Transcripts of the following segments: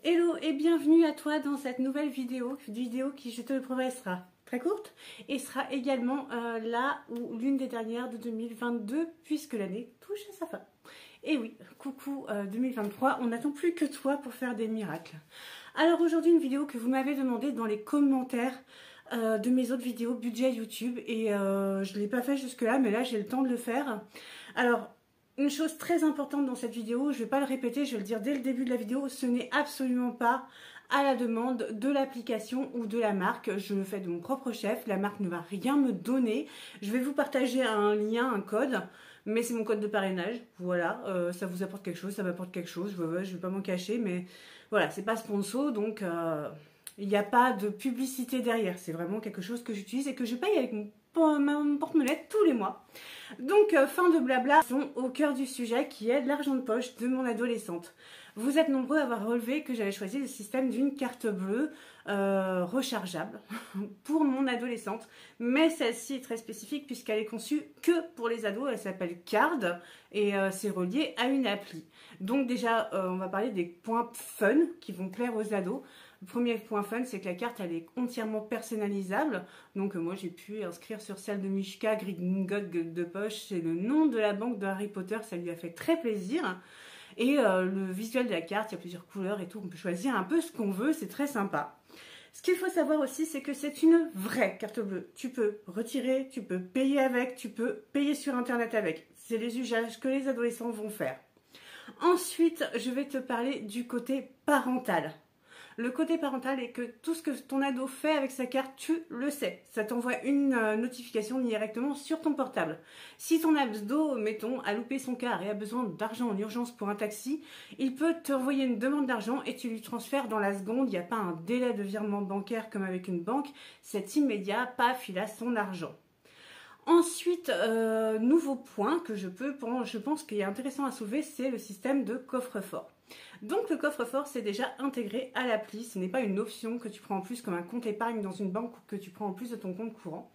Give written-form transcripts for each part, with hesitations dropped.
Hello et bienvenue à toi dans cette nouvelle vidéo qui, je te le promets, sera très courte et sera également l'une des dernières de 2022 puisque l'année touche à sa fin. Et oui, coucou 2023, on n'attend plus que toi pour faire des miracles. Alors aujourd'hui une vidéo que vous m'avez demandé dans les commentaires de mes autres vidéos budget YouTube et je ne l'ai pas fait jusque là mais là j'ai le temps de le faire. Alors une chose très importante dans cette vidéo, je ne vais pas le répéter, je vais le dire dès le début de la vidéo, ce n'est absolument pas à la demande de l'application ou de la marque. Je le fais de mon propre chef, la marque ne va rien me donner. Je vais vous partager un lien, un code, mais c'est mon code de parrainage. Voilà, ça vous apporte quelque chose, ça m'apporte quelque chose, je ne vais pas m'en cacher, mais voilà, c'est pas sponsor, donc il n'y a pas de publicité derrière. C'est vraiment quelque chose que j'utilise et que je paye avec mon porte-monnaie tous les mois. Donc fin de blabla, sont au cœur du sujet qui est l'argent de poche de mon adolescente. Vous êtes nombreux à avoir relevé que j'avais choisi le système d'une carte bleue rechargeable pour mon adolescente, mais celle-ci est très spécifique puisqu'elle est conçue que pour les ados. Elle s'appelle Card et c'est relié à une appli. Donc déjà on va parler des points fun qui vont plaire aux ados. Le premier point fun, c'est que la carte, elle est entièrement personnalisable. Donc moi, j'ai pu inscrire sur celle de Mishka, Gringotts de poche. C'est le nom de la banque de Harry Potter. Ça lui a fait très plaisir. Et le visuel de la carte, il y a plusieurs couleurs et tout. On peut choisir un peu ce qu'on veut. C'est très sympa. Ce qu'il faut savoir aussi, c'est que c'est une vraie carte bleue. Tu peux retirer, tu peux payer avec, tu peux payer sur Internet avec. C'est les usages que les adolescents vont faire. Ensuite, je vais te parler du côté parental. Le côté parental est que tout ce que ton ado fait avec sa carte, tu le sais. Ça t'envoie une notification directement sur ton portable. Si ton ado, mettons, a loupé son car et a besoin d'argent en urgence pour un taxi, il peut t'envoyer une demande d'argent et tu lui transfères dans la seconde. Il n'y a pas un délai de virement bancaire comme avec une banque. C'est immédiat, paf, il a son argent. Ensuite, nouveau point que je pense qu'il est intéressant à soulever, c'est le système de coffre-fort. Donc le coffre-fort, c'est déjà intégré à l'appli, ce n'est pas une option que tu prends en plus comme un compte épargne dans une banque ou que tu prends en plus de ton compte courant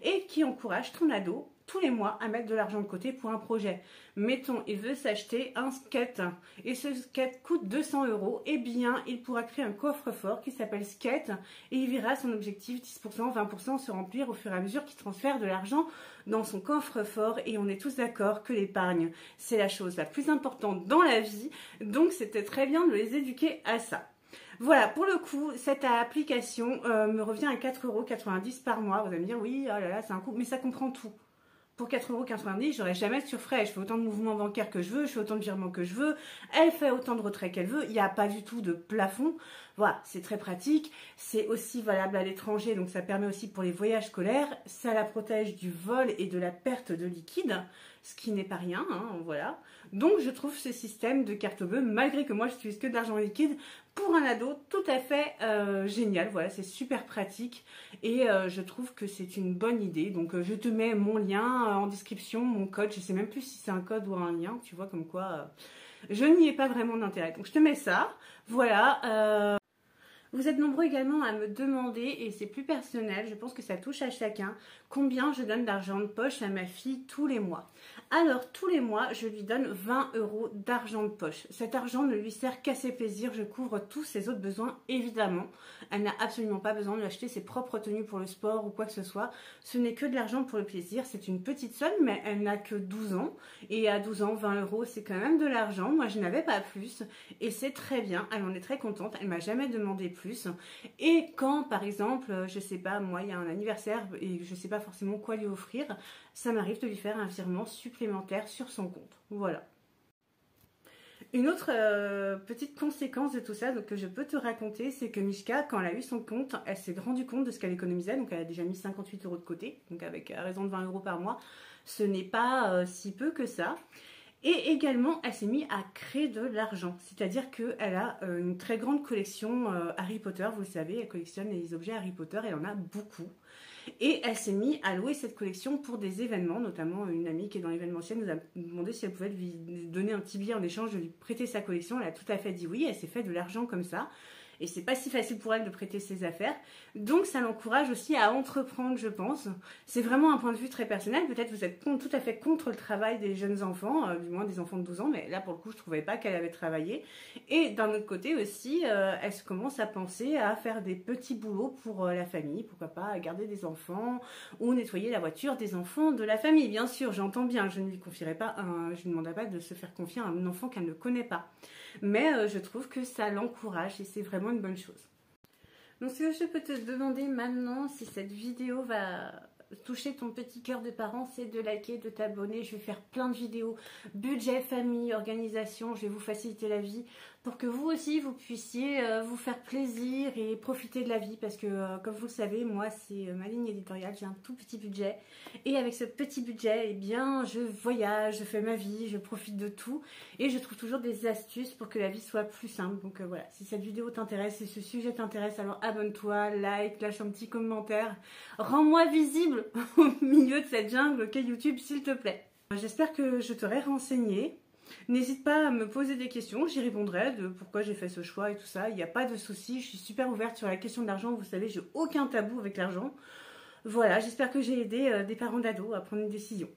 et qui encourage ton ado tous les mois à mettre de l'argent de côté pour un projet. Mettons, il veut s'acheter un skate et ce skate coûte 200 €, eh bien il pourra créer un coffre-fort qui s'appelle skate et il verra son objectif 10%, 20% se remplir au fur et à mesure qu'il transfère de l'argent dans son coffre-fort et on est tous d'accord que l'épargne c'est la chose la plus importante dans la vie, donc c'était très bien de les éduquer à ça. Voilà, pour le coup, cette application me revient à 4,90 € par mois. Vous allez me dire, oui, oh là là, c'est un coût, mais ça comprend tout. Pour 4,90 €, j'aurais jamais de surfrais. Je fais autant de mouvements bancaires que je veux, je fais autant de virements que je veux. Elle fait autant de retraits qu'elle veut. Il n'y a pas du tout de plafond. Voilà, c'est très pratique. C'est aussi valable à l'étranger, donc ça permet aussi pour les voyages scolaires. Ça la protège du vol et de la perte de liquide, ce qui n'est pas rien, hein, voilà. Donc je trouve ce système de carte bleue, malgré que moi je n'utilise que de l'argent liquide, pour un ado tout à fait génial. Voilà, c'est super pratique et je trouve que c'est une bonne idée. Donc je te mets mon lien en description, mon code. Je sais même plus si c'est un code ou un lien, tu vois, comme quoi je n'y ai pas vraiment d'intérêt. Donc je te mets ça, voilà. Vous êtes nombreux également à me demander, et c'est plus personnel, je pense que ça touche à chacun, combien je donne d'argent de poche à ma fille tous les mois. Alors, tous les mois, je lui donne 20 € d'argent de poche. Cet argent ne lui sert qu'à ses plaisirs, je couvre tous ses autres besoins, évidemment. Elle n'a absolument pas besoin d'acheter ses propres tenues pour le sport ou quoi que ce soit. Ce n'est que de l'argent pour le plaisir, c'est une petite somme, mais elle n'a que 12 ans. Et à 12 ans, 20 €, c'est quand même de l'argent. Moi, je n'avais pas plus, et c'est très bien, elle en est très contente, elle m'a jamais demandé plus. Et quand par exemple, je sais pas, moi il y a un anniversaire et je sais pas forcément quoi lui offrir, ça m'arrive de lui faire un virement supplémentaire sur son compte. Voilà. Une autre petite conséquence de tout ça donc, que je peux te raconter, c'est que Mishka, quand elle a eu son compte, elle s'est rendue compte de ce qu'elle économisait, donc elle a déjà mis 58 € de côté, donc avec à raison de 20 € par mois, ce n'est pas si peu que ça. Et également, elle s'est mise à créer de l'argent. C'est-à-dire qu'elle a une très grande collection Harry Potter. Vous le savez, elle collectionne les objets Harry Potter. Elle en a beaucoup. Et elle s'est mise à louer cette collection pour des événements. Notamment, une amie qui est dans l'événementiel nous a demandé si elle pouvait lui donner un petit billet en échange de lui prêter sa collection. Elle a tout à fait dit oui. Elle s'est fait de l'argent comme ça. et c'est pas si facile pour elle de prêter ses affaires. Donc ça l'encourage aussi à entreprendre, je pense. C'est vraiment un point de vue très personnel. Peut-être vous êtes tout à fait contre le travail des jeunes enfants, du moins des enfants de 12 ans, mais là pour le coup je trouvais pas qu'elle avait travaillé. Et d'un autre côté aussi, elle commence à penser à faire des petits boulots pour la famille, pourquoi pas garder des enfants ou nettoyer la voiture des enfants de la famille. Bien sûr, j'entends bien, je ne lui confierai pas, je ne demanderai pas de se faire confier à un enfant qu'elle ne connaît pas. Mais je trouve que ça l'encourage et c'est vraiment une bonne chose. Donc ce que je peux te demander maintenant, si cette vidéo va toucher ton petit cœur de parent, c'est de liker, de t'abonner. Je vais faire plein de vidéos, budget, famille, organisation, je vais vous faciliter la vie pour que vous aussi vous puissiez vous faire plaisir et profiter de la vie, parce que comme vous le savez, moi c'est ma ligne éditoriale, j'ai un tout petit budget et avec ce petit budget, eh bien je voyage, je fais ma vie, je profite de tout et je trouve toujours des astuces pour que la vie soit plus simple. Donc voilà, si cette vidéo t'intéresse, si ce sujet t'intéresse, alors abonne-toi, like, lâche un petit commentaire, rends-moi visible au milieu de cette jungle qu'est YouTube, s'il te plaît. J'espère que je t'aurai renseigné. N'hésite pas à me poser des questions, j'y répondrai de pourquoi j'ai fait ce choix et tout ça. Il n'y a pas de souci, je suis super ouverte sur la question de l'argent. Vous savez, j'ai aucun tabou avec l'argent. Voilà, j'espère que j'ai aidé des parents d'ados à prendre une décision.